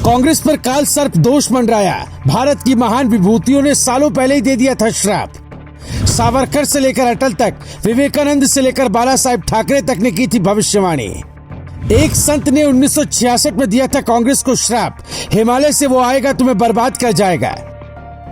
कांग्रेस पर काल सर्प दोष मंडराया। भारत की महान विभूतियों ने सालों पहले ही दे दिया था श्राप। सावरकर से लेकर अटल तक, विवेकानंद से लेकर बाला साहेब ठाकरे तक ने की थी भविष्यवाणी। एक संत ने 1966 में दिया था कांग्रेस को श्राप, हिमालय से वो आएगा तुम्हें बर्बाद कर जाएगा।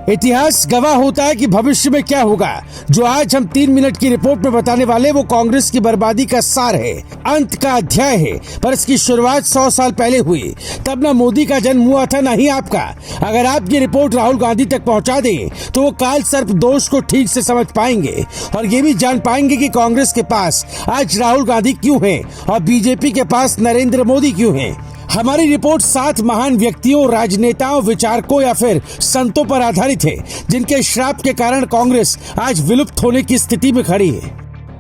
इतिहास गवाह होता है कि भविष्य में क्या होगा। जो आज हम 3 मिनट की रिपोर्ट में बताने वाले वो कांग्रेस की बर्बादी का सार है, अंत का अध्याय है। पर इसकी शुरुआत 100 साल पहले हुई। तब ना मोदी का जन्म हुआ था, ना ही आपका। अगर आप ये रिपोर्ट राहुल गांधी तक पहुंचा दें तो वो काल सर्प दोष को ठीक से समझ पाएंगे और ये भी जान पाएंगे कि कांग्रेस के पास आज राहुल गांधी क्यों है और बीजेपी के पास नरेंद्र मोदी क्यों है। हमारी रिपोर्ट 7 महान व्यक्तियों, राजनेताओं, विचारकों या फिर संतों पर आधारित है जिनके श्राप के कारण कांग्रेस आज विलुप्त होने की स्थिति में खड़ी है।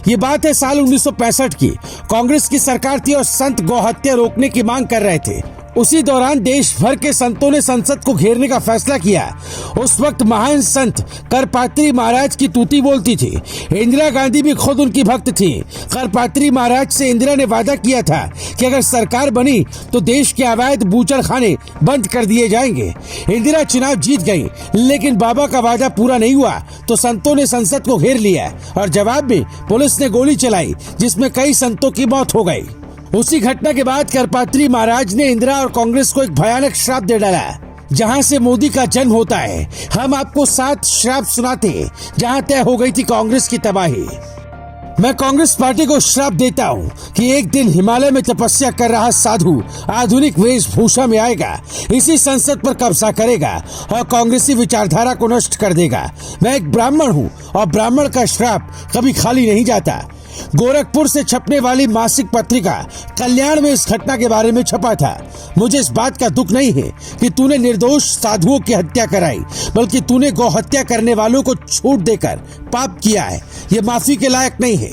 ये बात है साल 1965 की। कांग्रेस की सरकार थी और संत गौ हत्या रोकने की मांग कर रहे थे। उसी दौरान देश भर के संतों ने संसद को घेरने का फैसला किया। उस वक्त महान संत करपात्री महाराज की तूती बोलती थी। इंदिरा गांधी भी खुद उनकी भक्त थी। करपात्री महाराज से इंदिरा ने वादा किया था कि अगर सरकार बनी तो देश के अवैध बूचड़खाने बंद कर दिए जाएंगे। इंदिरा चुनाव जीत गई, लेकिन बाबा का वादा पूरा नहीं हुआ तो संतों ने संसद को घेर लिया और जवाब में पुलिस ने गोली चलाई, जिसमें कई संतों की मौत हो गई। उसी घटना के बाद करपात्री महाराज ने इंदिरा और कांग्रेस को एक भयानक श्राप दे डाला, जहां से मोदी का जन्म होता है। हम आपको 7 श्राप सुनाते हैं जहां तय हो गई थी कांग्रेस की तबाही। मैं कांग्रेस पार्टी को श्राप देता हूं कि एक दिन हिमालय में तपस्या कर रहा साधु आधुनिक वेशभूषा में आएगा, इसी संसद पर कब्जा करेगा और कांग्रेसी विचारधारा को नष्ट कर देगा। मैं एक ब्राह्मण हूं और ब्राह्मण का श्राप कभी खाली नहीं जाता। गोरखपुर से छपने वाली मासिक पत्रिका कल्याण में इस घटना के बारे में छपा था। मुझे इस बात का दुख नहीं है कि तूने निर्दोष साधुओं की हत्या कराई, बल्कि तूने गौ हत्या करने वालों को छूट देकर पाप किया है। ये माफी के लायक नहीं है।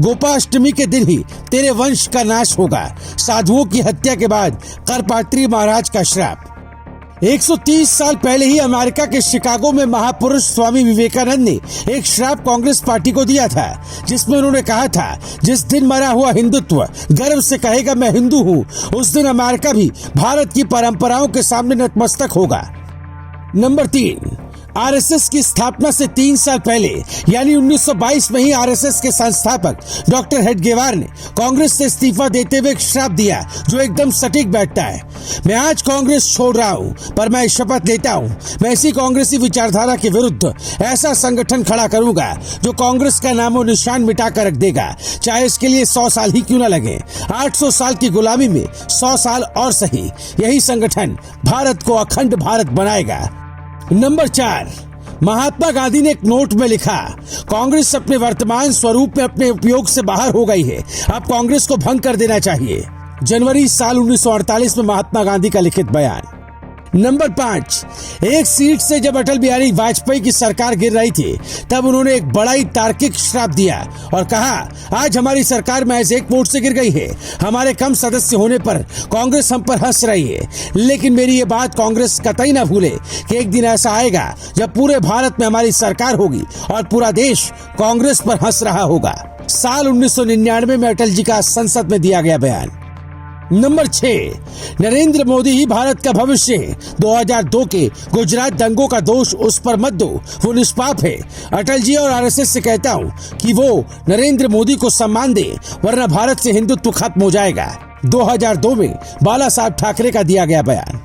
गोपाष्टमी के दिन ही तेरे वंश का नाश होगा। साधुओं की हत्या के बाद करपात्री महाराज का श्राप। 130 साल पहले ही अमेरिका के शिकागो में महापुरुष स्वामी विवेकानंद ने एक श्राप कांग्रेस पार्टी को दिया था, जिसमें उन्होंने कहा था, जिस दिन मरा हुआ हिंदुत्व गर्व से कहेगा मैं हिंदू हूँ, उस दिन अमेरिका भी भारत की परंपराओं के सामने नतमस्तक होगा। नंबर 3, आरएसएस की स्थापना से 3 साल पहले यानी 1922 में ही आरएसएस के संस्थापक डॉक्टर हेडगेवार ने कांग्रेस से इस्तीफा देते हुए एक श्राप दिया जो एकदम सटीक बैठता है। मैं आज कांग्रेस छोड़ रहा हूं, पर मैं शपथ लेता हूं मैं इसी कांग्रेसी विचारधारा के विरुद्ध ऐसा संगठन खड़ा करूंगा जो कांग्रेस का नामो निशान मिटा कर रख देगा, चाहे इसके लिए 100 साल ही क्यों न लगे। 800 साल की गुलामी में 100 साल और सही, यही संगठन भारत को अखंड भारत बनाएगा। नंबर 4, महात्मा गांधी ने एक नोट में लिखा, कांग्रेस अपने वर्तमान स्वरूप में अपने उपयोग से बाहर हो गई है, अब कांग्रेस को भंग कर देना चाहिए। जनवरी साल 1948 में महात्मा गांधी का लिखित बयान। नंबर 5, एक सीट से जब अटल बिहारी वाजपेयी की सरकार गिर रही थी तब उन्होंने एक बड़ा ही तार्किक श्राप दिया और कहा, आज हमारी सरकार महज 1 वोट से गिर गई है। हमारे कम सदस्य होने पर कांग्रेस हम पर हंस रही है, लेकिन मेरी ये बात कांग्रेस कतई ना भूले कि एक दिन ऐसा आएगा जब पूरे भारत में हमारी सरकार होगी और पूरा देश कांग्रेस पर हंस रहा होगा। साल 1999 में अटल जी का संसद में दिया गया बयान। नंबर 6, नरेंद्र मोदी ही भारत का भविष्य है। 2002 के गुजरात दंगों का दोष उस पर मत दो, वो निष्पाप है। अटल जी और आरएसएस से कहता हूँ कि वो नरेंद्र मोदी को सम्मान दे, वरना भारत से हिंदुत्व खत्म हो जाएगा। 2002 में बाला साहेब ठाकरे का दिया गया बयान।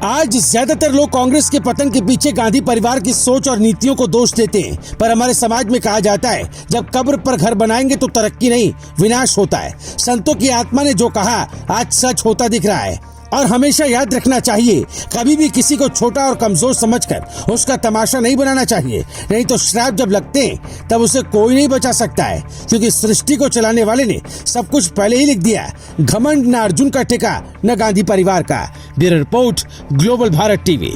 आज ज्यादातर लोग कांग्रेस के पतन के पीछे गांधी परिवार की सोच और नीतियों को दोष देते हैं, पर हमारे समाज में कहा जाता है, जब कब्र पर घर बनाएंगे तो तरक्की नहीं विनाश होता है। संतों की आत्मा ने जो कहा आज सच होता दिख रहा है और हमेशा याद रखना चाहिए, कभी भी किसी को छोटा और कमजोर समझकर उसका तमाशा नहीं बनाना चाहिए, नहीं तो श्राप जब लगते हैं तब उसे कोई नहीं बचा सकता है, क्योंकि सृष्टि को चलाने वाले ने सब कुछ पहले ही लिख दिया। घमंड न अर्जुन का टिका न गांधी परिवार का। Bureau report, global Bharat TV.